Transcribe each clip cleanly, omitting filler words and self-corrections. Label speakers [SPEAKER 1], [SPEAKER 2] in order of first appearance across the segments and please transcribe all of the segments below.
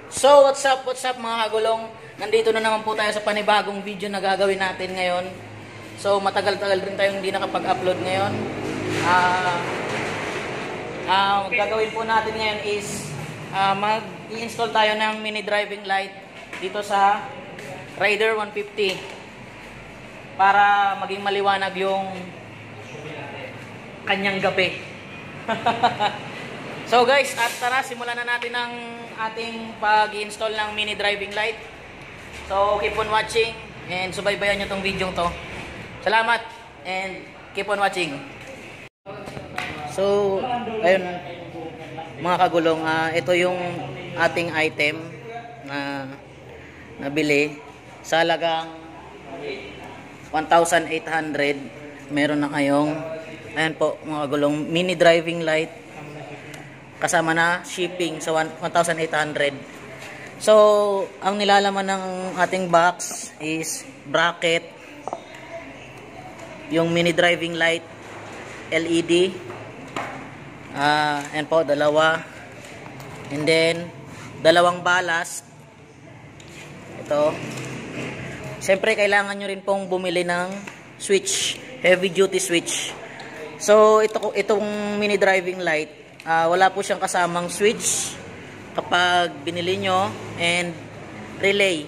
[SPEAKER 1] So, what's up mga kagulong? Nandito na naman po tayo sa panibagong video na gagawin natin ngayon. So, matagal-tagal rin tayong hindi nakapag-upload ngayon. Gagawin po natin ngayon is mag-i-install tayo ng mini driving light dito sa Raider 150 para maging maliwanag yung kanyang gabi. So guys, at tara, simulan na natin ang ating pag-i-install ng mini driving light. So keep on watching and subaybayan nyo tong video to. Salamat and keep on watching. So ayun mga kagulong, ito yung ating item na nabili sa halagang 1,800. Meron na kayong, ayan po mga kagulong, mini driving light kasama na shipping sa 1,800. So, ang nilalaman ng ating box is bracket, yung mini driving light LED, and po dalawa, and then dalawang ballast. Ito, siyempre kailangan nyo rin pong bumili ng switch, heavy duty switch. So itong mini driving light, wala po siyang kasamang switch kapag binili nyo, and relay,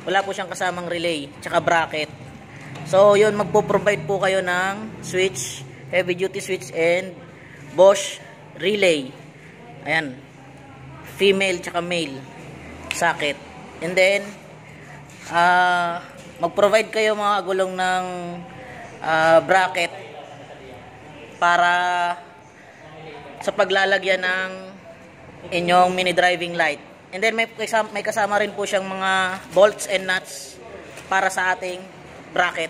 [SPEAKER 1] wala po siyang kasamang relay tsaka bracket. So yun, magpo-provide po kayo ng switch, heavy duty switch, and Bosch relay. Ayan, female tsaka male socket. And then mag-provide kayo mga gulong ng bracket para sa paglalagyan ng inyong mini driving light. And then may kasama rin po siyang mga bolts and nuts para sa ating bracket.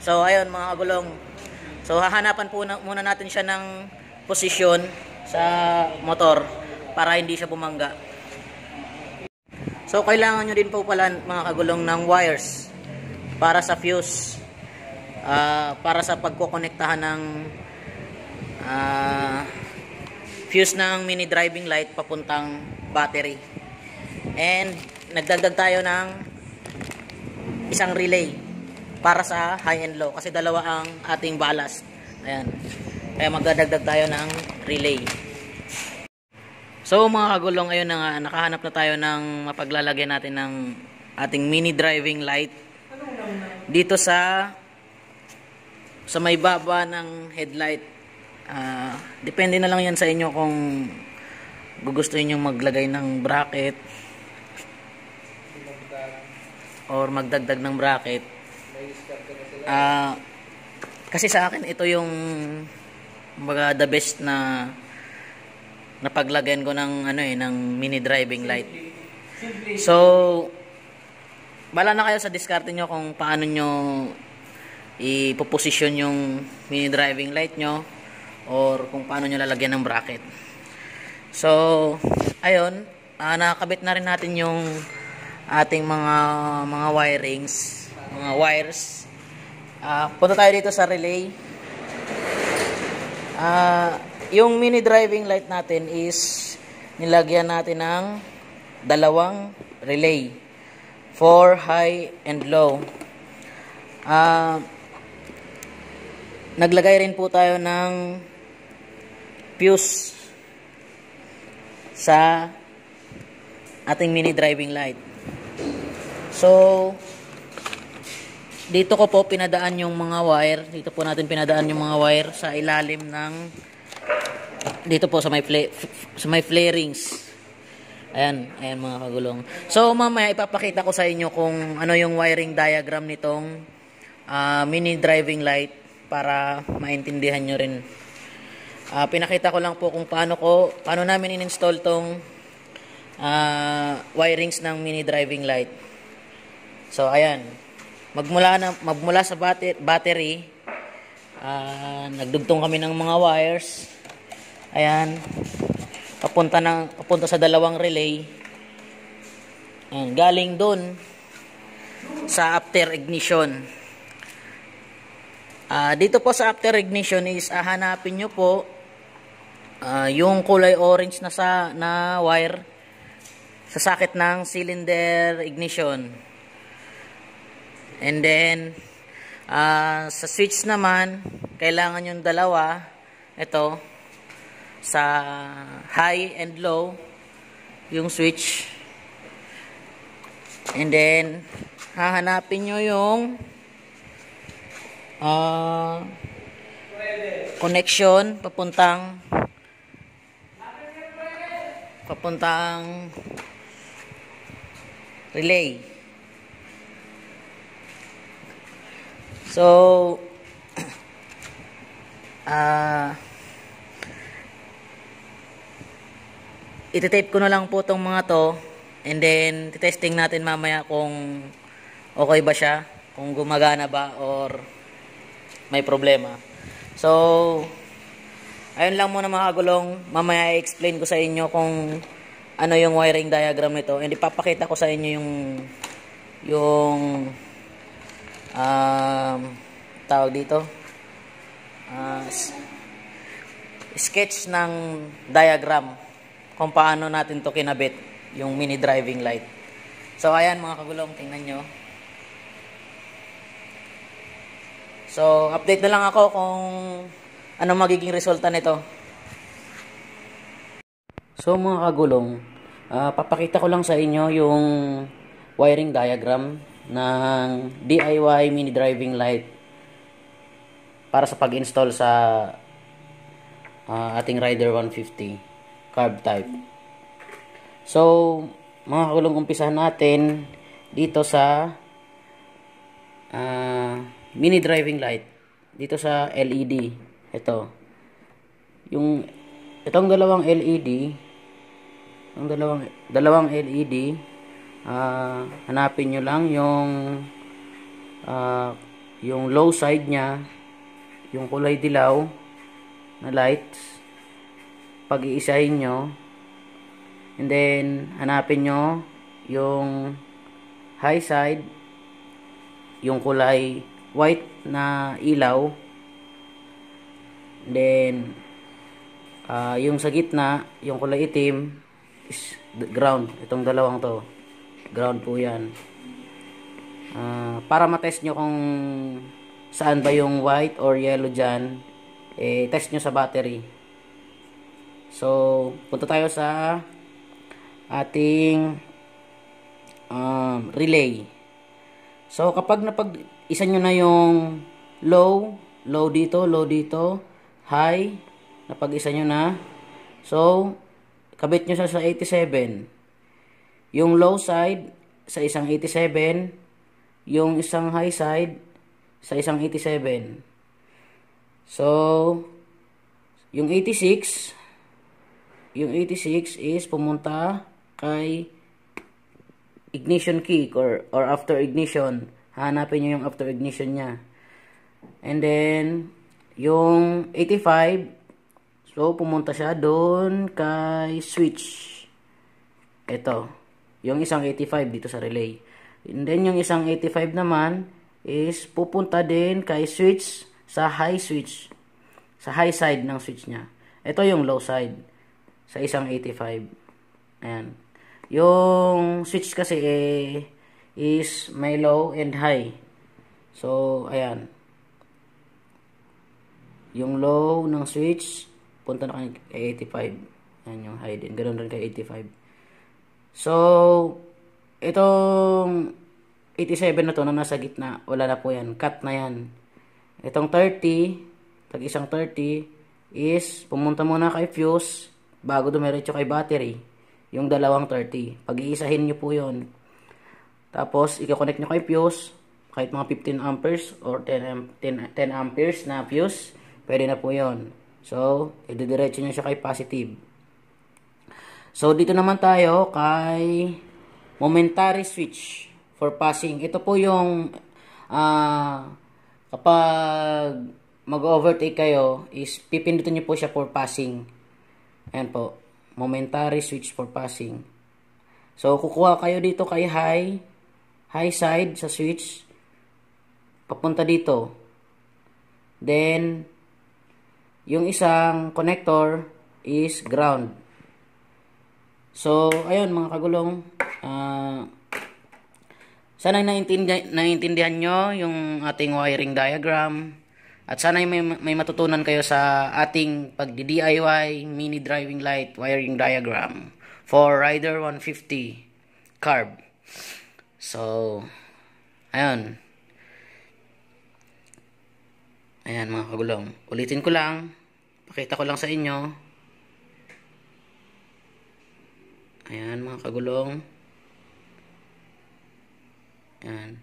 [SPEAKER 1] So ayun mga gulong, so hahanapan po muna natin siya ng posisyon sa motor para hindi siya bumangga. So kailangan nyo din po pala mga kagulong ng wires para sa fuse, para sa pagkokonektahan ng fuse ng mini driving light papuntang battery. And nagdagdag tayo ng isang relay para sa high and low kasi dalawa ang ating ballast. Ayan, kaya magdadagdag tayo ng relay. So mga kagulong, ayun na nga, nakahanap na tayo ng mapaglalagyan natin ng ating mini driving light dito sa may baba ng headlight. Depende na lang yan sa inyo kung gugustuhin nyo maglagay ng bracket or magdagdag ng bracket. Kasi sa akin ito yung the best na napaglagyan ko ng ng mini driving light. So bala na kayo sa diskarte nyo kung paano nyo ipoposisyon yung mini driving light nyo or kung paano nyo lalagyan ng bracket. So ayun, nakakabit na rin natin yung ating mga wirings, mga wires. Punta tayo dito sa relay. Yung mini driving light natin is nilagyan natin ng dalawang relay for high and low. Naglagay rin po tayo ng fuse sa ating mini driving light. So dito ko po pinadaan yung mga wire. Dito po natin pinadaan yung mga wire sa ilalim ng, dito po sa may flarings. Ayan mga kagulong. So mamaya ipapakita ko sa inyo kung ano yung wiring diagram nitong mini driving light para maintindihan nyo rin. Pinakita ko lang po kung paano namin in-install tong wirings ng mini driving light. So ayan, magmula sa battery, nagdugtong kami ng mga wires. Ayan, papunta sa dalawang relay. Ayan, galing dun sa after ignition. Dito po sa after ignition is hanapin nyo po yung kulay orange na wire sa socket ng cylinder ignition. And then, sa switch naman, kailangan yung dalawa. Ito, sa high and low, yung switch. And then, hahanapin nyo yung connection papuntang relay. So, iti-tape ko na lang po tong mga to, and then titesting natin mamaya kung okay ba siya, kung gumagana ba or may problema. So, ayun lang muna mga kagulong. Mamaya i-explain ko sa inyo kung ano yung wiring diagram nito, and ipapakita ko sa inyo yung tawag dito, sketch ng diagram kung paano natin to kinabit yung mini driving light. So ayan mga kagulong, tingnan nyo. So update na lang ako kung ano magiging resulta nito. So mga kagulong, papakita ko lang sa inyo yung wiring diagram ng DIY mini driving light para sa pag-install sa ating Rider 150 carb type. So mga kagulong, umpisahan natin dito sa mini driving light, dito sa LED. Itong dalawang LED, dalawang LED, hanapin nyo lang yung low side nya, yung kulay dilaw na lights, pag-iisahin nyo, and then hanapin nyo yung high side, yung kulay white na ilaw, and then yung sa gitna, yung kulay itim is ground. Itong dalawang to, ground po yan. Para matest nyo kung saan ba yung white or yellow dyan, test nyo sa battery. So punta tayo sa ating relay. So kapag napag-isa nyo na yung low dito, high, napag-isa nyo na, so kabit nyo sa 87. Yung low side sa isang 87, yung isang high side sa isang 87. So yung 86 is pumunta kay ignition key or after ignition. Hanapin nyo yung after ignition nya. And then yung 85, so pumunta siya doon kay switch. Ito yung isang 85 dito sa relay. And then yung isang 85 naman is pupunta din kay switch sa high switch, sa high side ng switch nya. Ito yung low side sa isang 85. Ayan. Yung switch kasi is may low and high. So ayan, yung low ng switch punta na kay 85. Ayan yung high din, ganoon rin kay 85. So itong 87 na to na nasa gitna, wala na po yan, cut na yan. Itong 30, tag isang 30 is pumunta muna kay fuse bago dumiretso kay battery, yung dalawang 30. Pag-iisahin nyo po yun, tapos i-connect nyo kay fuse, kahit mga 15 amperes or 10 amperes na fuse, pwede na po yun. So ididiretso nyo siya kay positive. So dito naman tayo kay momentary switch for passing. Ito po yung kapag mag-overtake kayo is pipindutin nyo po siya for passing. Ayan po, momentary switch for passing. So kukuha kayo dito kay high side sa switch, papunta dito. Then yung isang connector is ground. So, ayun mga kagulong, sana naiintindihan nyo yung ating wiring diagram at sana may matutunan kayo sa ating pagdi-DIY mini driving light wiring diagram for Rider 150 carb. So, ayun. Ayan mga kagulong. Ulitin ko lang. Pakita ko lang sa inyo. Ayan mga kagulong. Ayan.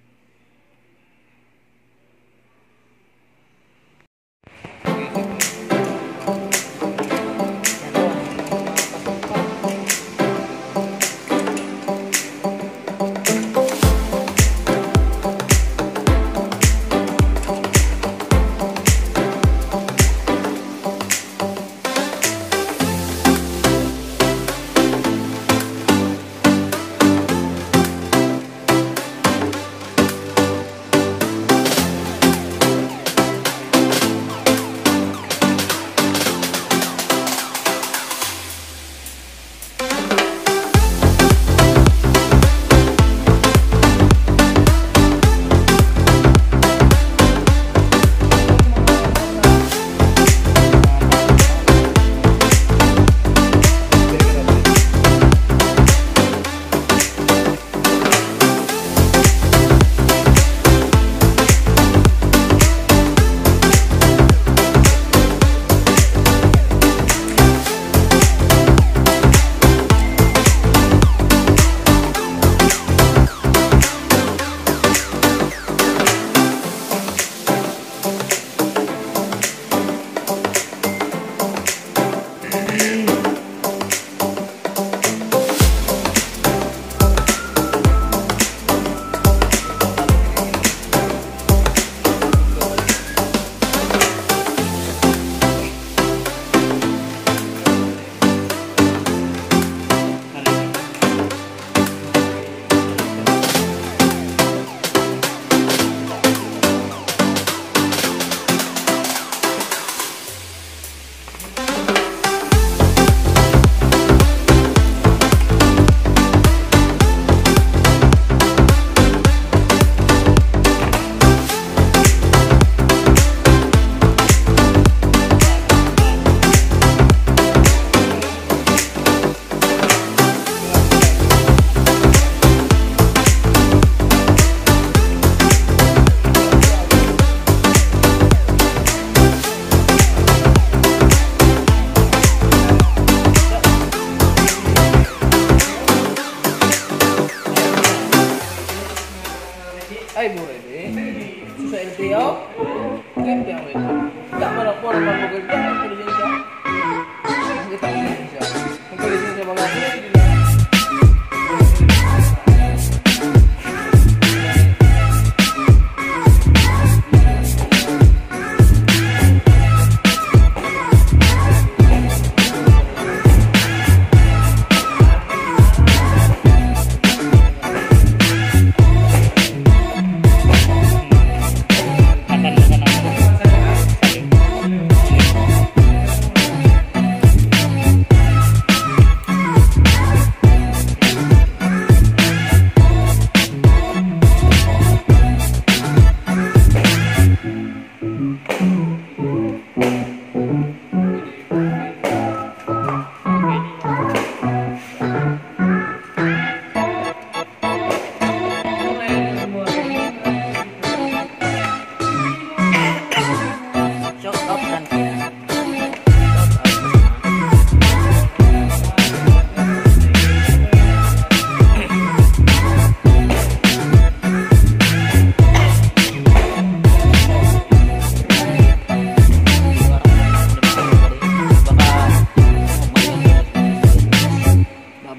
[SPEAKER 2] Ay, mura ini. Susah LTO. Kan dia wes. Tak mana pun apa bekerja, lisensi. Kita lisensi. Kita lisensi bagaimana?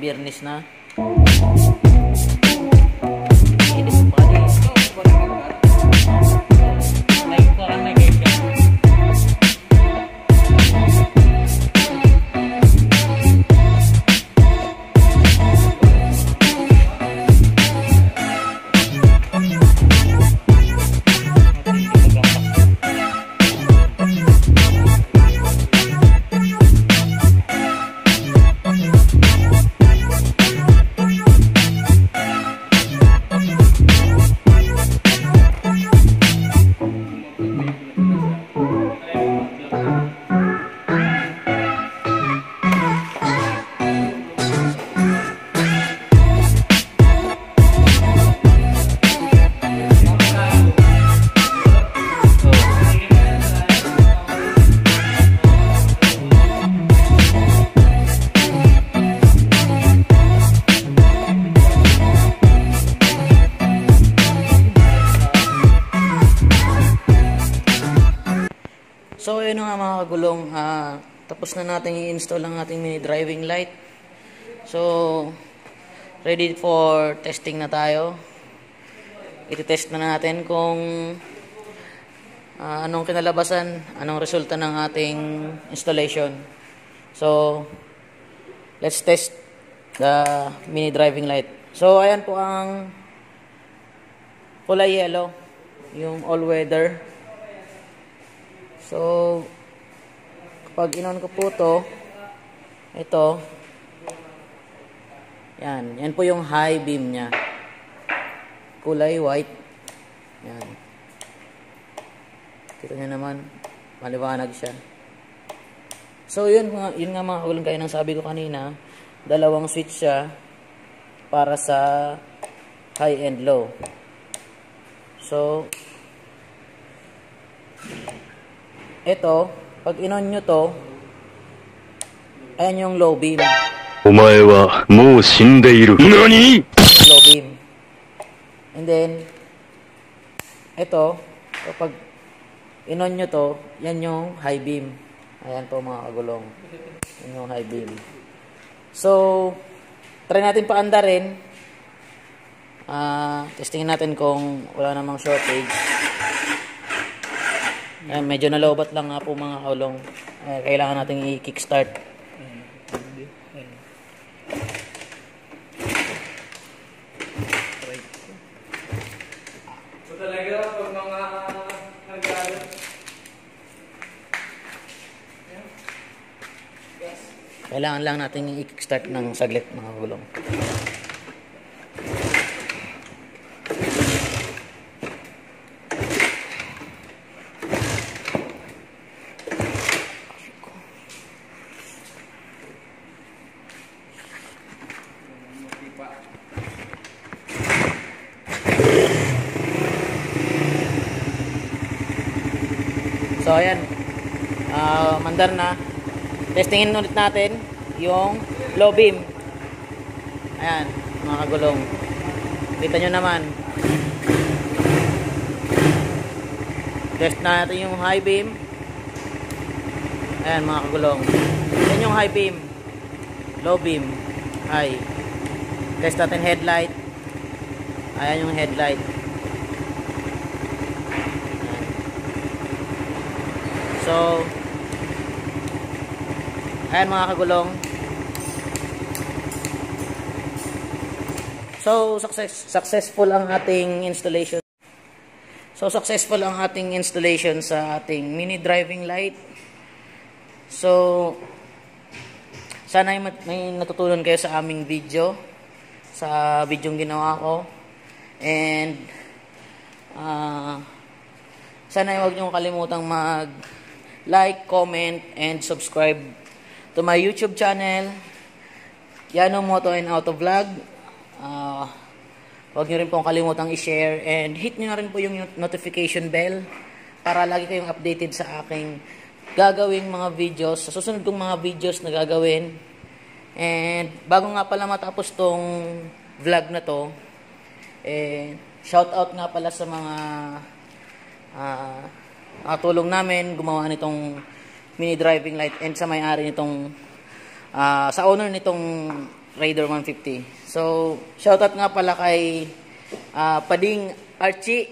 [SPEAKER 1] Biernis na. kagulong, tapos na natin i-install ang ating mini driving light. So, ready for testing na tayo. Iti-test na natin kung anong kinalabasan, anong resulta ng ating installation. So, let's test the mini driving light. So, ayan po ang kulay yellow, yung all-weather. So, kapag in-on ko po ito, yan po yung high beam niya. Kulay white. Yan. Kita niyo naman, maliwanag siya. So, yun nga mga kagulong, kaya nang sabi ko kanina, dalawang switch siya para sa high and low. So, ito, pag in-on nyo to, ayan yung low beam.
[SPEAKER 3] お前はもう死んでいる。何?
[SPEAKER 1] Low beam. And then, ito, kapag in-on nyo to, yan yung high beam. Ayan po mga kagulong. Yan yung high beam. So, try natin paandarin. Testingin natin kung wala namang shortage. Ayan, medyo nalobat lang nga po mga kagulong. Kailangan natin i-kickstart.
[SPEAKER 2] So talaga pag mga nagagalit.
[SPEAKER 1] Kailangan lang natin i-kickstart ng saglit mga kagulong. So ayan, mandar na. Testingin ulit natin yung low beam. Ayan mga kagulong, kita nyo naman. Test natin yung high beam. Ayan mga kagulong, yan yung high beam, low beam, high. Test natin headlight. Ayan yung headlight. So, ayan mga kagulong. So, successful ang ating installation. So, successful ang ating installation sa ating mini driving light. So, sana may natutunan kayo sa aming video, sa video ginawa ko. And, sana huwag niyong kalimutang like, comment, and subscribe to my YouTube channel, Yano Moto and Auto Vlog. Huwag niyo rin pong kalimutang i-share and hit niyo na rin po yung notification bell para lagi kayong updated sa aking gagawing mga videos, sa susunod kong mga videos na gagawin. And bago nga pala matapos tong vlog na to, shout out nga pala sa mga tulong namin gumawa nitong mini driving light and sa may-ari nitong sa owner nitong Raider 150. So, shoutout nga pala kay Pading Archie.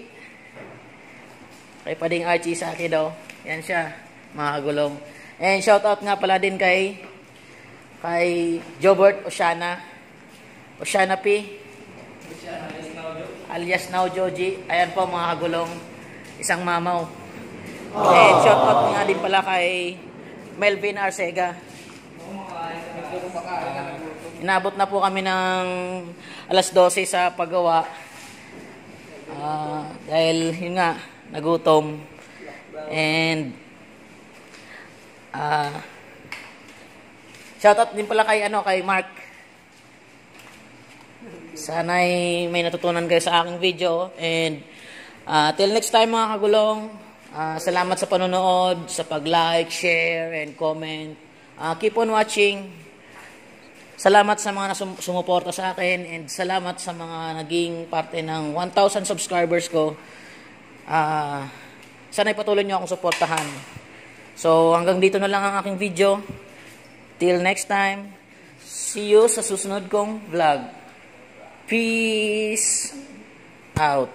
[SPEAKER 1] Kay Pading Archie sa akin daw. Yan siya, mga kagulong. And shoutout nga pala din kay Jobert Oshana P. Alias Now Joji. Ayan po mga kagulong, isang mamaw. And shoutout nga din pala kay Melvin Arcega. Inabot na po kami ng alas 12 sa paggawa. Dahil yun nga, nagutom. And shoutout din pala kay Mark. Sana'y may natutunan kayo sa aking video. And till next time mga kagulong, salamat sa panonood, sa pag-like, share, and comment. Keep on watching. Salamat sa mga sumuporta sa akin and salamat sa mga naging parte ng 1,000 subscribers ko. Sana'y patuloy nyo akong suportahan. So, hanggang dito na lang ang aking video. Till next time, see you sa susunod kong vlog. Peace out.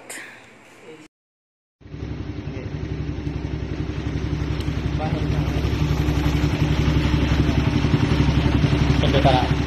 [SPEAKER 1] Siyempre para